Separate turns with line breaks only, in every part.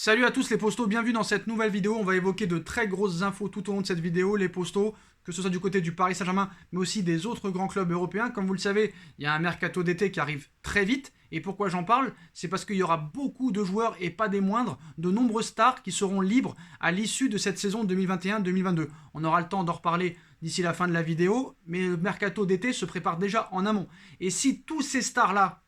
Salut à tous les postos, bienvenue dans cette nouvelle vidéo. On va évoquer de très grosses infos tout au long de cette vidéo. Les postos, que ce soit du côté du Paris Saint-Germain, mais aussi des autres grands clubs européens. Comme vous le savez, il y a un mercato d'été qui arrive très vite. Et pourquoi j'en parle? C'est parce qu'il y aura beaucoup de joueurs, et pas des moindres, de nombreux stars qui seront libres à l'issue de cette saison 2021-2022. On aura le temps d'en reparler d'ici la fin de la vidéo, mais le mercato d'été se prépare déjà en amont. Et si tous ces stars-là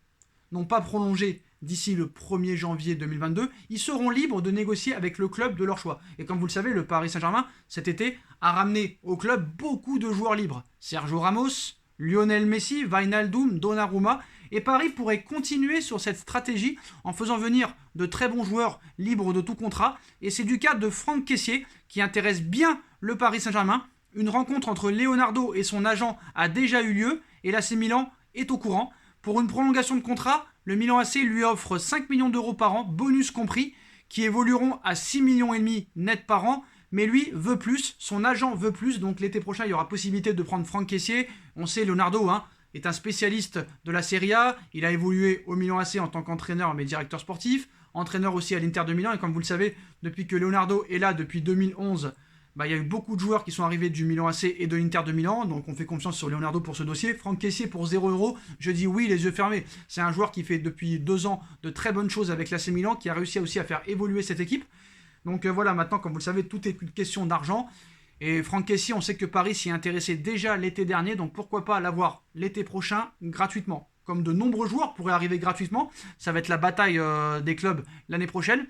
n'ont pas prolongé d'ici le 1er janvier 2022, ils seront libres de négocier avec le club de leur choix. Et comme vous le savez, le Paris Saint-Germain, cet été, a ramené au club beaucoup de joueurs libres. Sergio Ramos, Lionel Messi, Wijnaldum, Donnarumma. Et Paris pourrait continuer sur cette stratégie en faisant venir de très bons joueurs libres de tout contrat. Et c'est du cas de Franck Kessié qui intéresse bien le Paris Saint-Germain. Une rencontre entre Leonardo et son agent a déjà eu lieu et l'AC Milan est au courant. Pour une prolongation de contrat, le Milan AC lui offre 5 millions d'euros par an, bonus compris, qui évolueront à 6 millions et demi net par an. Mais lui veut plus, son agent veut plus, donc l'été prochain il y aura possibilité de prendre Franck Kessié. On sait Leonardo est un spécialiste de la Serie A, il a évolué au Milan AC en tant qu'entraîneur mais directeur sportif, entraîneur aussi à l'Inter de Milan, et comme vous le savez, depuis que Leonardo est là depuis 2011, il y a eu beaucoup de joueurs qui sont arrivés du Milan AC et de l'Inter de Milan, donc on fait confiance sur Leonardo pour ce dossier. Franck Kessié pour 0€, je dis oui les yeux fermés. C'est un joueur qui fait depuis 2 ans de très bonnes choses avec l'AC Milan, qui a réussi aussi à faire évoluer cette équipe. Donc voilà, maintenant comme vous le savez, tout est une question d'argent. Et Franck Kessié, on sait que Paris s'y intéressait déjà l'été dernier, donc pourquoi pas l'avoir l'été prochain gratuitement. Comme de nombreux joueurs pourraient arriver gratuitement, ça va être la bataille des clubs l'année prochaine.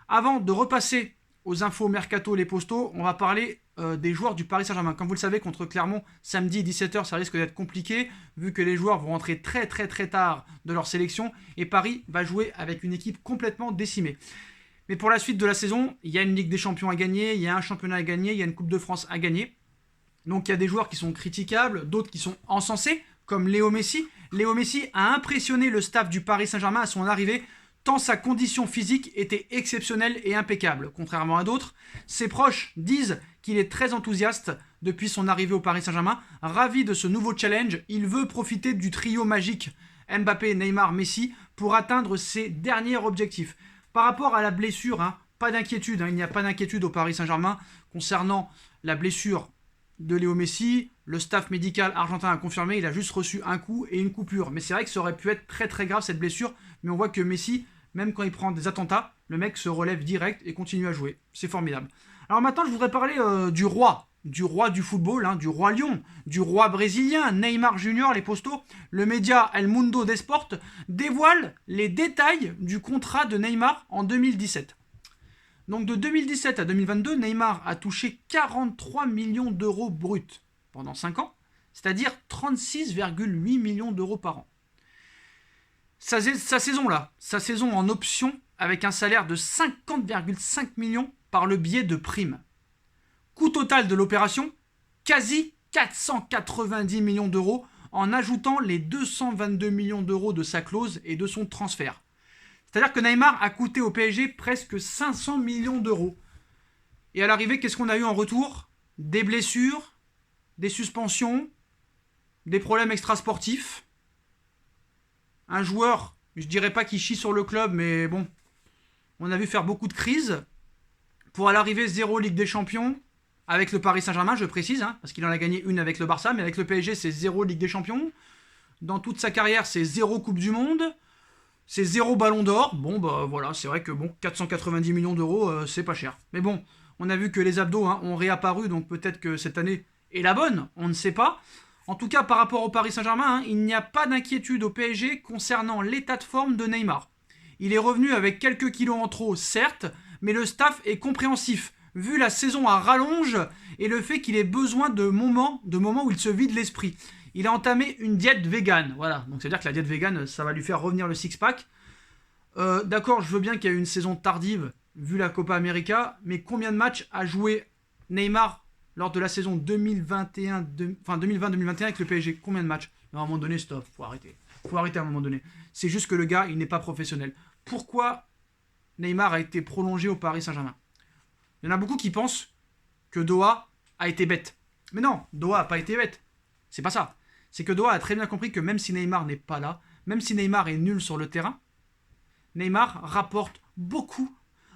Avant de repasser aux infos mercato, les postos, on va parler des joueurs du Paris Saint-Germain. Comme vous le savez, contre Clermont, samedi 17h, ça risque d'être compliqué, vu que les joueurs vont rentrer très tard de leur sélection, et Paris va jouer avec une équipe complètement décimée. Mais pour la suite de la saison, il y a une Ligue des Champions à gagner, il y a un championnat à gagner, il y a une Coupe de France à gagner. Donc il y a des joueurs qui sont critiquables, d'autres qui sont encensés, comme Léo Messi. Léo Messi a impressionné le staff du Paris Saint-Germain à son arrivée, tant sa condition physique était exceptionnelle et impeccable, contrairement à d'autres. Ses proches disent qu'il est très enthousiaste depuis son arrivée au Paris Saint-Germain. Ravi de ce nouveau challenge, il veut profiter du trio magique Mbappé, Neymar, Messi pour atteindre ses derniers objectifs. Par rapport à la blessure, pas d'inquiétude, il n'y a pas d'inquiétude au Paris Saint-Germain concernant la blessure de Léo Messi. Le staff médical argentin a confirmé, il a juste reçu un coup et une coupure. Mais c'est vrai que ça aurait pu être très grave cette blessure, mais on voit que Messi, même quand il prend des attentats, le mec se relève direct et continue à jouer. C'est formidable. Alors maintenant, je voudrais parler du roi du football, du roi lion, du roi brésilien, Neymar Junior, les postos. Le média El Mundo des Sports dévoile les détails du contrat de Neymar en 2017. Donc de 2017 à 2022, Neymar a touché 43 millions d'euros bruts pendant 5 ans, c'est-à-dire 36,8 millions d'euros par an. Sa saison en option avec un salaire de 50,5 millions par le biais de primes. Coût total de l'opération, quasi 490 millions d'euros en ajoutant les 222 millions d'euros de sa clause et de son transfert. C'est-à-dire que Neymar a coûté au PSG presque 500 millions d'euros. Et à l'arrivée, qu'est-ce qu'on a eu en retour? Des blessures, des suspensions, des problèmes extrasportifs. Un joueur, je dirais pas qu'il chie sur le club, mais bon, on a vu faire beaucoup de crises. Pour à l'arrivée, 0 Ligue des Champions, avec le Paris Saint-Germain, je précise, parce qu'il en a gagné une avec le Barça, mais avec le PSG, c'est 0 Ligue des Champions. Dans toute sa carrière, c'est 0 Coupe du Monde, c'est 0 Ballon d'Or. Bon, voilà, c'est vrai que 490 millions d'euros, c'est pas cher. Mais bon, on a vu que les abdos ont réapparu, donc peut-être que cette année est la bonne, on ne sait pas. En tout cas, par rapport au Paris Saint-Germain, il n'y a pas d'inquiétude au PSG concernant l'état de forme de Neymar. Il est revenu avec quelques kilos en trop, certes, mais le staff est compréhensif, vu la saison à rallonge et le fait qu'il ait besoin de moments où il se vide l'esprit. Il a entamé une diète végane, voilà. Donc c'est-à-dire que la diète végane, ça va lui faire revenir le six-pack. D'accord, je veux bien qu'il y a eu une saison tardive, vu la Copa América, mais combien de matchs a joué Neymar lors de la saison 2020-2021 avec le PSG? Combien de matchs? À un moment donné, stop, faut arrêter. Faut arrêter à un moment donné. C'est juste que le gars, il n'est pas professionnel. Pourquoi Neymar a été prolongé au Paris Saint-Germain? Il y en a beaucoup qui pensent que Doha a été bête. Mais non, Doha n'a pas été bête. C'est pas ça. C'est que Doha a très bien compris que même si Neymar n'est pas là, même si Neymar est nul sur le terrain, Neymar rapporte beaucoup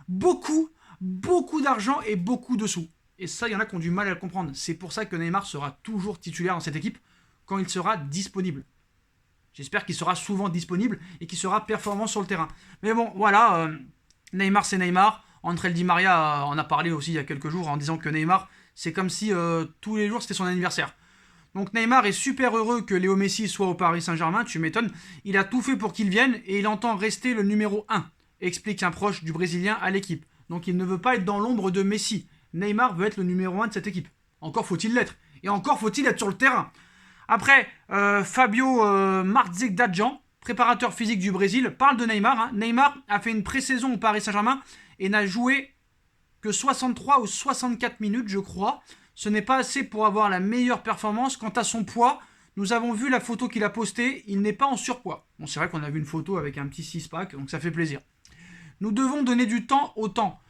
beaucoup, beaucoup d'argent et beaucoup de sous. Et ça, il y en a qui ont du mal à le comprendre. C'est pour ça que Neymar sera toujours titulaire dans cette équipe quand il sera disponible. J'espère qu'il sera souvent disponible et qu'il sera performant sur le terrain. Mais bon, voilà, Neymar c'est Neymar. André Di Maria en a parlé aussi il y a quelques jours en disant que Neymar, c'est comme si tous les jours c'était son anniversaire. Donc Neymar est super heureux que Léo Messi soit au Paris Saint-Germain, tu m'étonnes. Il a tout fait pour qu'il vienne et il entend rester le numéro 1, explique un proche du Brésilien à l'équipe. Donc il ne veut pas être dans l'ombre de Messi. Neymar veut être le numéro 1 de cette équipe. Encore faut-il l'être. Et encore faut-il être sur le terrain. Après, Fabio Marzegdadjan, préparateur physique du Brésil, parle de Neymar. Hein. Neymar a fait une pré-saison au Paris Saint-Germain et n'a joué que 63 ou 64 minutes, je crois. Ce n'est pas assez pour avoir la meilleure performance. Quant à son poids, nous avons vu la photo qu'il a postée, il n'est pas en surpoids. Bon, c'est vrai qu'on a vu une photo avec un petit 6-pack, donc ça fait plaisir. Nous devons donner du temps au temps.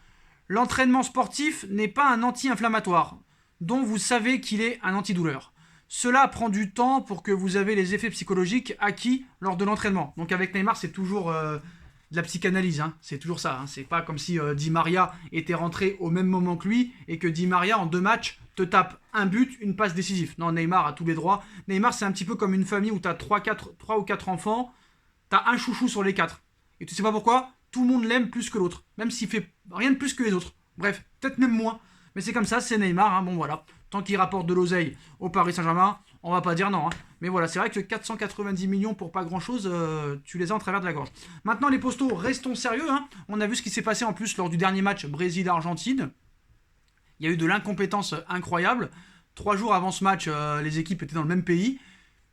L'entraînement sportif n'est pas un anti-inflammatoire, dont vous savez qu'il est un antidouleur. Cela prend du temps pour que vous avez les effets psychologiques acquis lors de l'entraînement. Donc avec Neymar, c'est toujours de la psychanalyse, hein. C'est toujours ça. Hein. C'est pas comme si Di Maria était rentré au même moment que lui et que Di Maria, en 2 matchs, te tape un but, une passe décisive. Non, Neymar a tous les droits. Neymar, c'est un petit peu comme une famille où tu as 3 ou 4 enfants, tu as un chouchou sur les 4. Et tu sais pas pourquoi? Tout le monde l'aime plus que l'autre, même s'il fait rien de plus que les autres. Bref, peut-être même moins. Mais c'est comme ça, c'est Neymar, hein. Bon voilà. Tant qu'il rapporte de l'oseille au Paris Saint-Germain, on va pas dire non. Hein. Mais voilà, c'est vrai que 490 millions pour pas grand-chose, tu les as en travers de la gorge. Maintenant, les postos, restons sérieux. Hein. On a vu ce qui s'est passé en plus lors du dernier match Brésil-Argentine. Il y a eu de l'incompétence incroyable. 3 jours avant ce match, les équipes étaient dans le même pays.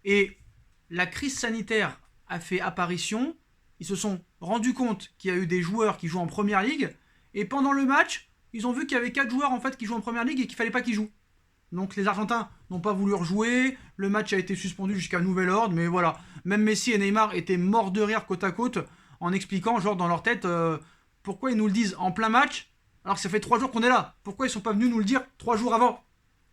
Et la crise sanitaire a fait apparition. Ils se sont rendus compte qu'il y a eu des joueurs qui jouent en Première Ligue. Et pendant le match, ils ont vu qu'il y avait 4 joueurs en fait qui jouent en Première Ligue et qu'il fallait pas qu'ils jouent. Donc les Argentins n'ont pas voulu rejouer, le match a été suspendu jusqu'à nouvel ordre, mais voilà. Même Messi et Neymar étaient morts de rire côte à côte en expliquant, genre dans leur tête, pourquoi ils nous le disent en plein match, alors que ça fait 3 jours qu'on est là. Pourquoi ils sont pas venus nous le dire 3 jours avant?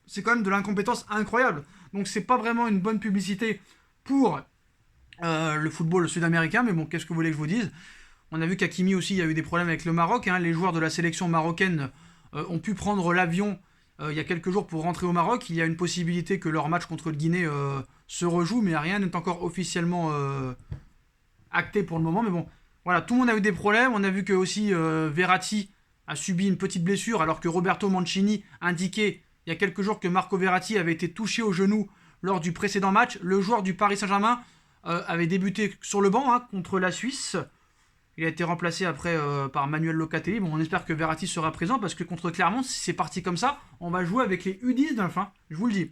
C'est quand même de l'incompétence incroyable. Donc c'est pas vraiment une bonne publicité pour le football sud-américain, mais bon, qu'est-ce que vous voulez que je vous dise? On a vu qu'Hakimi aussi, il y a eu des problèmes avec le Maroc. Hein. Les joueurs de la sélection marocaine ont pu prendre l'avion il y a quelques jours pour rentrer au Maroc. Il y a une possibilité que leur match contre le Guinée se rejoue, mais rien n'est encore officiellement acté pour le moment. Mais bon, voilà, tout le monde a eu des problèmes. On a vu que aussi Verratti a subi une petite blessure, alors que Roberto Mancini indiquait il y a quelques jours que Marco Verratti avait été touché au genou lors du précédent match. Le joueur du Paris Saint-Germain avait débuté sur le banc contre la Suisse. Il a été remplacé après par Manuel Locatelli. Bon, on espère que Verratti sera présent parce que contre Clermont, si c'est parti comme ça, on va jouer avec les U19, hein, je vous le dis.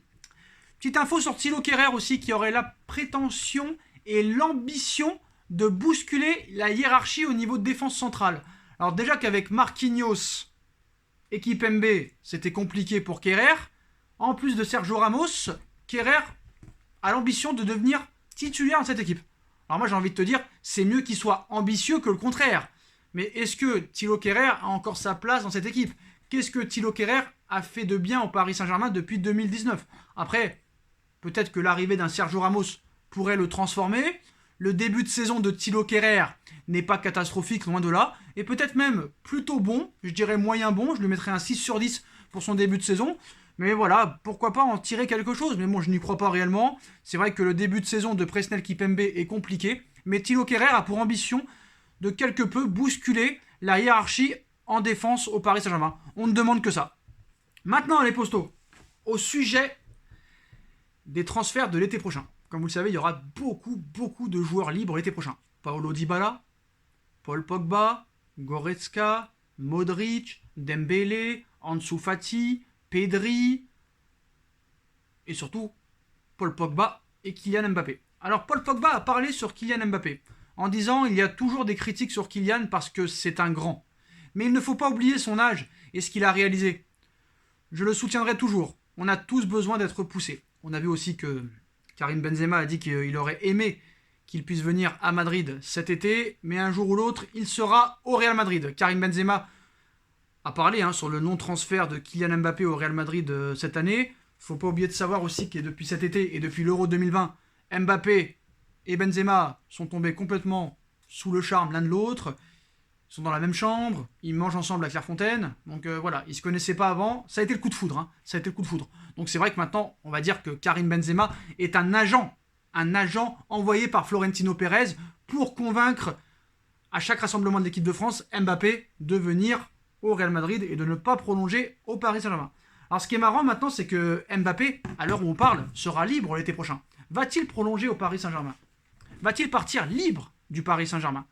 Petite info sur Thilo Kehrer aussi, qui aurait la prétention et l'ambition de bousculer la hiérarchie au niveau de défense centrale. Alors déjà qu'avec Marquinhos et Kimpembe, c'était compliqué pour Kehrer. En plus de Sergio Ramos, Kehrer a l'ambition de devenir titulaire dans cette équipe. Alors moi j'ai envie de te dire, c'est mieux qu'il soit ambitieux que le contraire. Mais est-ce que Thilo Kehrer a encore sa place dans cette équipe? Qu'est-ce que Thilo Kehrer a fait de bien au Paris Saint-Germain depuis 2019? Après, peut-être que l'arrivée d'un Sergio Ramos pourrait le transformer. Le début de saison de Thilo Kehrer n'est pas catastrophique, loin de là. Et peut-être même plutôt bon, je dirais moyen bon. Je lui mettrais un 6 sur 10 pour son début de saison. Mais voilà, pourquoi pas en tirer quelque chose. Mais bon, je n'y crois pas réellement. C'est vrai que le début de saison de Presnel Kimpembe est compliqué. Mais Thilo Kehrer a pour ambition de quelque peu bousculer la hiérarchie en défense au Paris Saint-Germain. On ne demande que ça. Maintenant, les postos, au sujet des transferts de l'été prochain. Comme vous le savez, il y aura beaucoup de joueurs libres l'été prochain. Paulo Dybala, Paul Pogba, Goretzka, Modric, Dembélé, Ansu Fati, Pedri et surtout Paul Pogba et Kylian Mbappé. Alors Paul Pogba a parlé sur Kylian Mbappé en disant il y a toujours des critiques sur Kylian parce que c'est un grand. Mais il ne faut pas oublier son âge et ce qu'il a réalisé. Je le soutiendrai toujours. On a tous besoin d'être poussés. On a vu aussi que Karim Benzema a dit qu'il aurait aimé qu'il puisse venir à Madrid cet été, mais un jour ou l'autre, il sera au Real Madrid. Karim Benzema a parlé sur le non-transfert de Kylian Mbappé au Real Madrid cette année. Il ne faut pas oublier de savoir aussi que depuis cet été et depuis l'Euro 2020, Mbappé et Benzema sont tombés complètement sous le charme l'un de l'autre. Ils sont dans la même chambre, ils mangent ensemble à Clairefontaine. Donc voilà, ils se connaissaient pas avant. Ça a été le coup de foudre. Ça a été le coup de foudre. Donc c'est vrai que maintenant, on va dire que Karim Benzema est un agent envoyé par Florentino Pérez pour convaincre à chaque rassemblement de l'équipe de France Mbappé de venir au Real Madrid et de ne pas prolonger au Paris Saint-Germain. Alors ce qui est marrant maintenant, c'est que Mbappé, à l'heure où on parle, sera libre l'été prochain. Va-t-il prolonger au Paris Saint-Germain? Va-t-il partir libre du Paris Saint-Germain?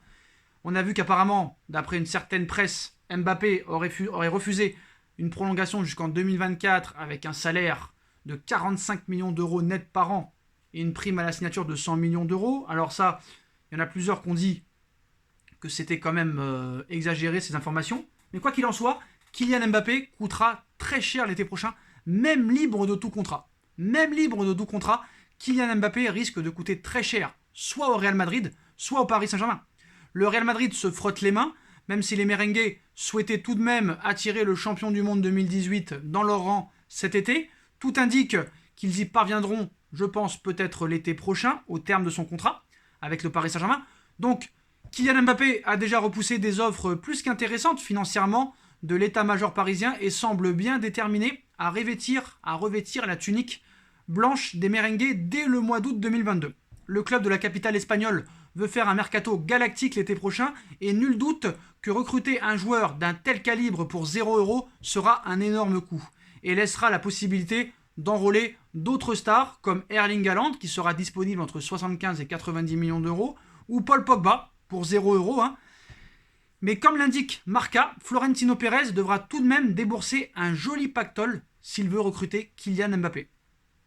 On a vu qu'apparemment, d'après une certaine presse, Mbappé aurait refusé une prolongation jusqu'en 2024 avec un salaire de 45 millions d'euros net par an et une prime à la signature de 100 millions d'euros. Alors ça, il y en a plusieurs qui ont dit que c'était quand même exagéré ces informations. Mais quoi qu'il en soit, Kylian Mbappé coûtera très cher l'été prochain, même libre de tout contrat. Même libre de tout contrat, Kylian Mbappé risque de coûter très cher, soit au Real Madrid, soit au Paris Saint-Germain. Le Real Madrid se frotte les mains, même si les merengues souhaitaient tout de même attirer le champion du monde 2018 dans leur rang cet été. Tout indique qu'ils y parviendront, je pense, peut-être l'été prochain, au terme de son contrat avec le Paris Saint-Germain. Donc, Kylian Mbappé a déjà repoussé des offres plus qu'intéressantes financièrement de l'état-major parisien et semble bien déterminé à revêtir la tunique blanche des merengues dès le mois d'août 2022. Le club de la capitale espagnole veut faire un mercato galactique l'été prochain et nul doute que recruter un joueur d'un tel calibre pour 0 € sera un énorme coup et laissera la possibilité d'enrôler d'autres stars comme Erling Haaland qui sera disponible entre 75 et 90 millions d'euros ou Paul Pogba pour 0 €. Mais comme l'indique Marca, Florentino Pérez devra tout de même débourser un joli pactole s'il veut recruter Kylian Mbappé.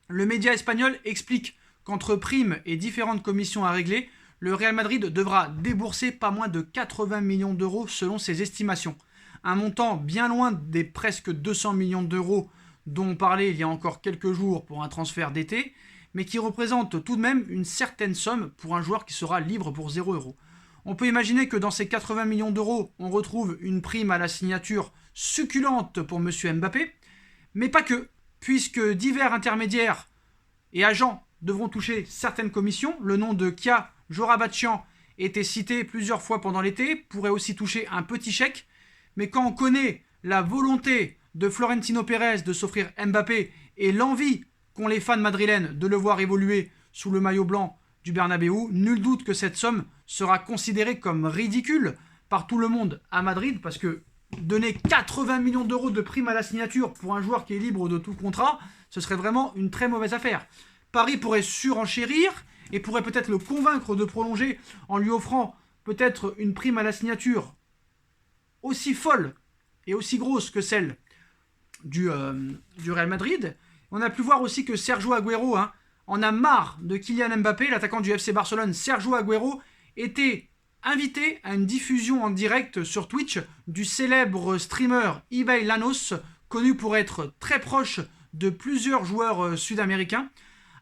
Le média espagnol explique qu'entre primes et différentes commissions à régler, le Real Madrid devra débourser pas moins de 80 millions d'euros selon ses estimations. Un montant bien loin des presque 200 millions d'euros dont on parlait il y a encore quelques jours pour un transfert d'été, mais qui représente tout de même une certaine somme pour un joueur qui sera libre pour 0 €. On peut imaginer que dans ces 80 millions d'euros, on retrouve une prime à la signature succulente pour M. Mbappé, mais pas que, puisque divers intermédiaires et agents devront toucher certaines commissions. Le nom de Kia Joorabchian était cité plusieurs fois pendant l'été, pourrait aussi toucher un petit chèque, mais quand on connaît la volonté de Florentino Pérez de s'offrir Mbappé et l'envie qu'ont les fans madrilènes de le voir évoluer sous le maillot blanc du Bernabéu, nul doute que cette somme sera considérée comme ridicule par tout le monde à Madrid, parce que donner 80 millions d'euros de prime à la signature pour un joueur qui est libre de tout contrat, ce serait vraiment une très mauvaise affaire. Paris pourrait surenchérir et pourrait peut-être le convaincre de prolonger en lui offrant peut-être une prime à la signature aussi folle et aussi grosse que celle du Real Madrid. On a pu voir aussi que Sergio Agüero en a marre de Kylian Mbappé. L'attaquant du FC Barcelone, Sergio Agüero, était invité à une diffusion en direct sur Twitch du célèbre streamer Ibai Llanos, connu pour être très proche de plusieurs joueurs sud-américains.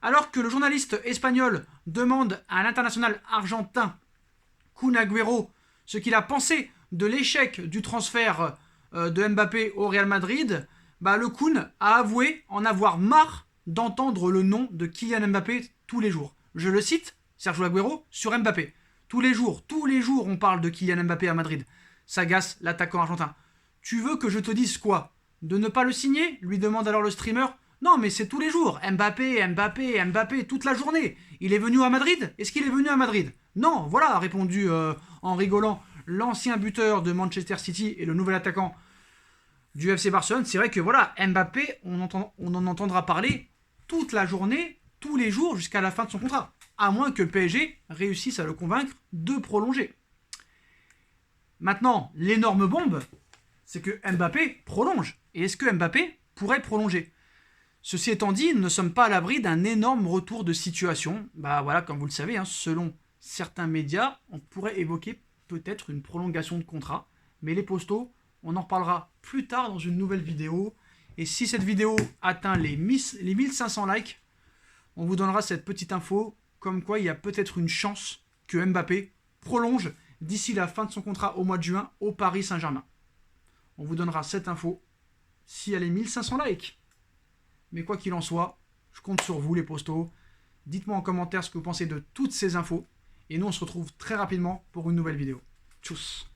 Alors que le journaliste espagnol demande à l'international argentin Kun Agüero ce qu'il a pensé de l'échec du transfert de Mbappé au Real Madrid, le Kun a avoué en avoir marre d'entendre le nom de Kylian Mbappé tous les jours. Je le cite, Sergio Agüero, sur Mbappé. Tous les jours, on parle de Kylian Mbappé à Madrid. S'agace l'attaquant argentin. Tu veux que je te dise quoi? De ne pas le signer? Lui demande alors le streamer. Non, mais c'est tous les jours. Mbappé, Mbappé, Mbappé, toute la journée. Il est venu à Madrid? Est-ce qu'il est venu à Madrid? Non, voilà, a répondu en rigolant l'ancien buteur de Manchester City et le nouvel attaquant du FC Barcelone. C'est vrai que voilà, Mbappé, on en entendra parler toute la journée, tous les jours, jusqu'à la fin de son contrat. À moins que le PSG réussisse à le convaincre de prolonger. Maintenant, l'énorme bombe, c'est que Mbappé prolonge. Et est-ce que Mbappé pourrait prolonger? Ceci étant dit, nous ne sommes pas à l'abri d'un énorme retour de situation. Voilà, comme vous le savez, selon certains médias, on pourrait évoquer peut-être une prolongation de contrat. Mais les postos, on en reparlera plus tard dans une nouvelle vidéo. Et si cette vidéo atteint les 1500 likes, on vous donnera cette petite info, comme quoi il y a peut-être une chance que Mbappé prolonge d'ici la fin de son contrat au mois de juin au Paris Saint-Germain. On vous donnera cette info si elle est 1500 likes. Mais quoi qu'il en soit, je compte sur vous les postos. Dites-moi en commentaire ce que vous pensez de toutes ces infos. Et nous on se retrouve très rapidement pour une nouvelle vidéo. Tchuss.